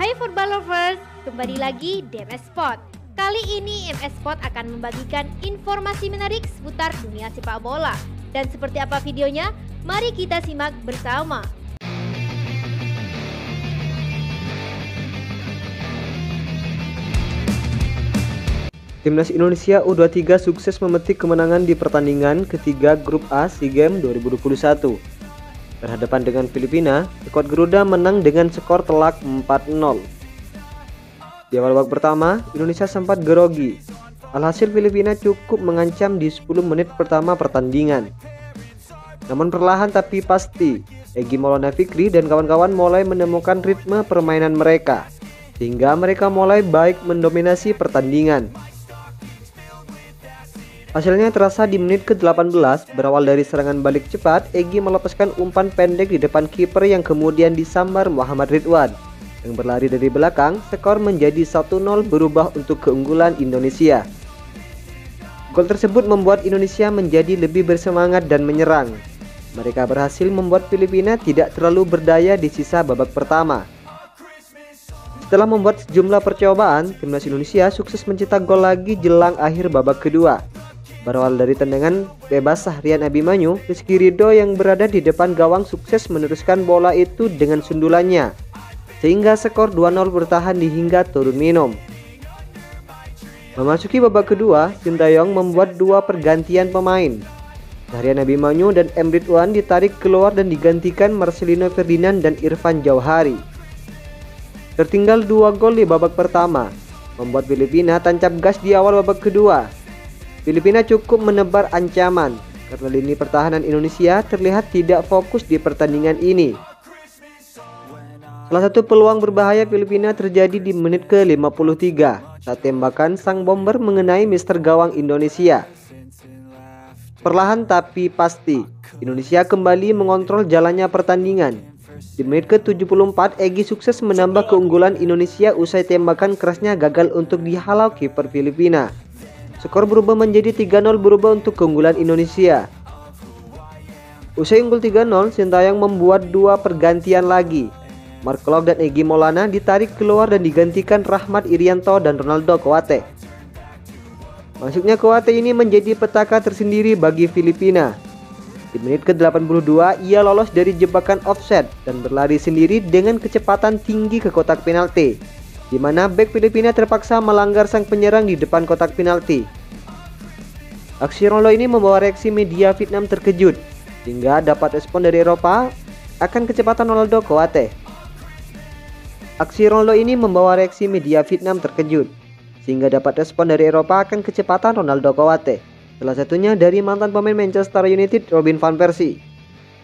Hai football lovers, kembali lagi di MS Sport. Kali ini MS Sport akan membagikan informasi menarik seputar dunia sepak bola. Dan seperti apa videonya? Mari kita simak bersama. Timnas Indonesia U23 sukses memetik kemenangan di pertandingan ketiga Grup A SEA Games 2021. Berhadapan dengan Filipina, skuad Garuda menang dengan skor telak 4-0. Di awal babak pertama, Indonesia sempat grogi. Alhasil Filipina cukup mengancam di 10 menit pertama pertandingan. Namun perlahan tapi pasti, Egy Maulana Fikri dan kawan-kawan mulai menemukan ritme permainan mereka, sehingga mereka mulai baik mendominasi pertandingan. Hasilnya terasa di menit ke-18, berawal dari serangan balik cepat, Egy melepaskan umpan pendek di depan kiper yang kemudian disambar Muhammad Ridwan. Yang berlari dari belakang, skor menjadi 1-0 berubah untuk keunggulan Indonesia. Gol tersebut membuat Indonesia menjadi lebih bersemangat dan menyerang. Mereka berhasil membuat Filipina tidak terlalu berdaya di sisa babak pertama. Setelah membuat sejumlah percobaan, timnas Indonesia sukses mencetak gol lagi jelang akhir babak kedua. Berawal dari tendangan bebas Sahrian Abimanyu, Rizky Ridho yang berada di depan gawang sukses meneruskan bola itu dengan sundulannya, sehingga skor 2-0 bertahan hingga turun minum. Memasuki babak kedua, Sintayong membuat dua pergantian pemain. Sahrian Abimanyu dan M. Ridwan ditarik keluar dan digantikan Marcelino Ferdinand dan Irfan Jauhari. Tertinggal 2 gol di babak pertama, membuat Filipina tancap gas di awal babak kedua. Filipina cukup menebar ancaman karena lini pertahanan Indonesia terlihat tidak fokus di pertandingan ini. Salah satu peluang berbahaya Filipina terjadi di menit ke-53 saat tembakan sang bomber mengenai mister gawang Indonesia. Perlahan tapi pasti, Indonesia kembali mengontrol jalannya pertandingan. Di menit ke-74, Egy sukses menambah keunggulan Indonesia usai tembakan kerasnya gagal untuk dihalau kiper Filipina. Skor berubah menjadi 3-0 berubah untuk keunggulan Indonesia. Usai unggul 3-0, Sintayong membuat dua pergantian lagi. Mark Klok dan Egy Maulana ditarik keluar dan digantikan Rahmat Irianto dan Ronaldo Koate. Masuknya Koate ini menjadi petaka tersendiri bagi Filipina. Di menit ke-82, ia lolos dari jebakan offset dan berlari sendiri dengan kecepatan tinggi ke kotak penalti, di mana bek Filipina terpaksa melanggar sang penyerang di depan kotak penalti. Aksi Ronaldo ini membawa reaksi media Vietnam terkejut, sehingga dapat respon dari Eropa akan kecepatan Ronaldo Koate. Aksi Ronaldo ini membawa reaksi media Vietnam terkejut, sehingga dapat respon dari Eropa akan kecepatan Ronaldo Koate. Salah satunya dari mantan pemain Manchester United Robin van Persie.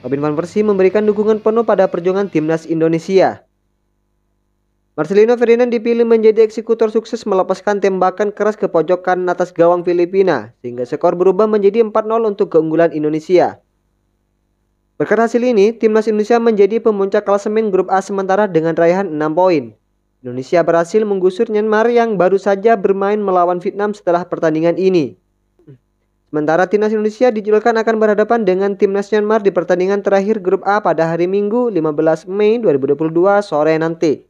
Robin van Persie memberikan dukungan penuh pada perjuangan timnas Indonesia. Marcelino Ferdinand dipilih menjadi eksekutor sukses melepaskan tembakan keras ke pojok kanan atas gawang Filipina, sehingga skor berubah menjadi 4-0 untuk keunggulan Indonesia. Berkat hasil ini, timnas Indonesia menjadi pemuncak klasemen Grup A sementara dengan raihan 6 poin. Indonesia berhasil menggusur Myanmar yang baru saja bermain melawan Vietnam setelah pertandingan ini. Sementara timnas Indonesia dijadwalkan akan berhadapan dengan timnas Myanmar di pertandingan terakhir Grup A pada hari Minggu 15 Mei 2022 sore nanti.